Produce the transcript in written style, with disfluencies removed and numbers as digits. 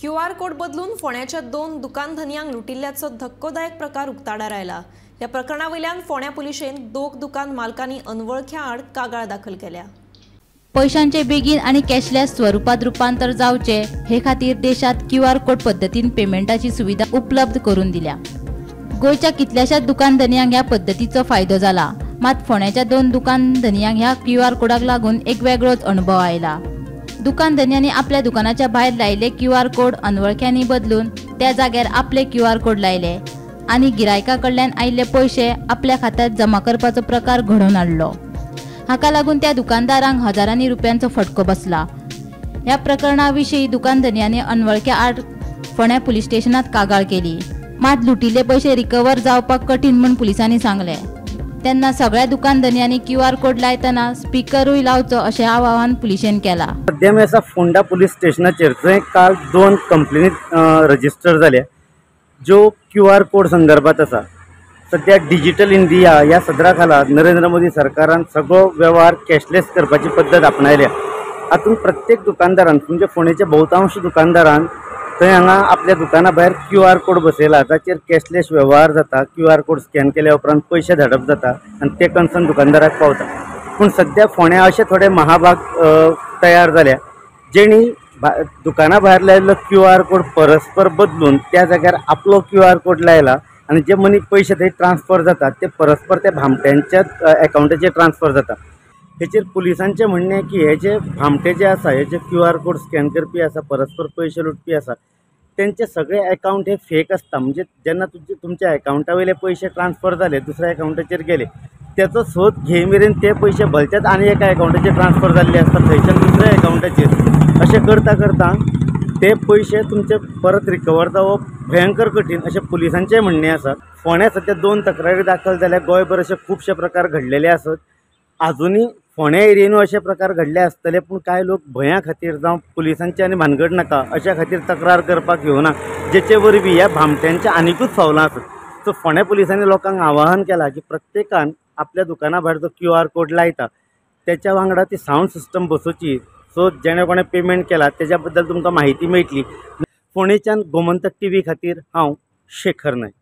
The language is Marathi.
QR कोड बदलून फोण्याच्या 2 दुकान धनियांक लुटिल्ल्याचो धक्कोदायक प्रकार उक्ताडार आयला। या प्रकरणावयल्यान फोण्या पुलिशेन 2 दुकान मालकांनी अनवळख्या आड कागाळ दाखल केल्या। पैशांचे बेगीन आणि कॅशलेस स्वरूपात रूपांतर जावचे हे खातीर देशात QR कोड पद्धतीन पेमेंटाची सुविधा उपलब्ध करून दिल्या। गोयच्या कितल्याशाच दुकान धनियांक ह्या पद्धतीचो फायदो जाला, मात फोण्याच्या 2 दुकान धनियांक ह्या QR कोडाक लागून एक वेगळोच अनुभव आयला। दुकान धनियांनी आपल्या दुकानाच्या भायर लायले QR कोड अनवळख्यांनी बदलून त्या जाग्यार आपले QR कोड लायले आणि गिरायकाकडल्यान आयिल्ले पैसे आपल्या खात्यात जमा करपाचो प्रकार घडोवन हाडलो। हाका लागून त्या दुकानदारांक हजारांनी रुपयांचो फटको बसला। ह्या प्रकरणाविषयी दुकान धनियांनी अनवळख्या आड फोण्या पुलीस स्टेशनात कागाळ केली, मात लुटिल्ले पैसे रिकवर जावपाक कठीण म्हूण पुलिसांनी सांगले। त्यांना सगळ्या दुकान धनियांनी QR कोड लायतना स्पीकरूय लावचो अशें आवाहन पुलिशेन केला। सध्या मी असा फोंडा पुलीस स्टेशनाचेर जंय काल 2 कंप्लेनी रजिस्टर जाल्या जो QR कोड संदर्भात आसा। सध्या डिजिटल इंडिया या सदरा खाला नरेंद्र मोदी सरकारान सगळो व्यवहार कॅशलेस करपाची पद्धत आपणायल्या। हातून प्रत्येक दुकानदारान म्हणजे फोंडेच्या बहुतांश दुकानदारान थंय हांगा आपल्या दुकाना भायर QR कोड बसयला, ताचेर कॅशलेस व्यवहार जाता। QR कोड स्कॅन केल्या उपरांत पैसे धाडप जाता आनी ते कन्सर्न दुकानदाराक पावता। पूण सध्या फोण्या अशे थोडे महाभाग तयार जाल्या जेणी दुकाना भायर लायिल्लो QR कोड परस्पर बदलून त्या जाग्यार आपलो QR कोड लायला आनी जे मनी पैसे थंय ट्रान्सफर जातात ते परस्पर त्या भामट्यांच्या अकाउंटाचेर ट्रान्सफर जाता। हेचेर पुलिसांचें म्हणणें की हे जे भामटे जे आसा, हे जे QR कोड स्कॅन करपी आसा, परस्पर पैसे लुटपी आसा, त्यांचे सगळे अकाउंट हे फेक आसता। म्हणजे जेन्ना तुमच्या अकाउंटा वयले पैसे ट्रान्सफर जाले दुसऱ्या अकाउंटाचेर गेले, त्याचो सोद घेय मेरेन ते पैसे भलत्याच आनी एका अकाउंटाचेर ट्रान्सफर जाल्ले आसता थंयच्यान दुसऱ्या अकाउंटाचेर। अशें करता करता ते पैसे तुमचे परत रिकवर जावप भयंकर कठीण अशें पुलिसांचें म्हणणें आसा। फोण्या सध्या 2 तक्रारी दाखल जाल्या। गोंयभर अशे खुबशे प्रकार घडलेले आसत। आजुनी फोण्या एरियेनू अशे प्रकार घडले आसतले, पूण कांय लोक भया खातीर जावं पुलिसांची आनी भानगड नाका अशा खातीर तक्रार करपाक येवना, जेचे वरवीं ह्या भामट्यांचे आनीकूच फावलां आसत। सो फोण्या पुलिसांनी लोकांक आवाहन केलां की प्रत्येकान आपल्या दुकाना भायर जो QR कोड लायता त्याच्या वांगडा ती सावंड सिस्टम बसोवची, सो जेणे कोणें पेमेंट केला त्याच्या बद्दल तुमकां माहिती मेळटली। फोंडेच्यान गोमंतक TV खातीर हांव शेखर नायक।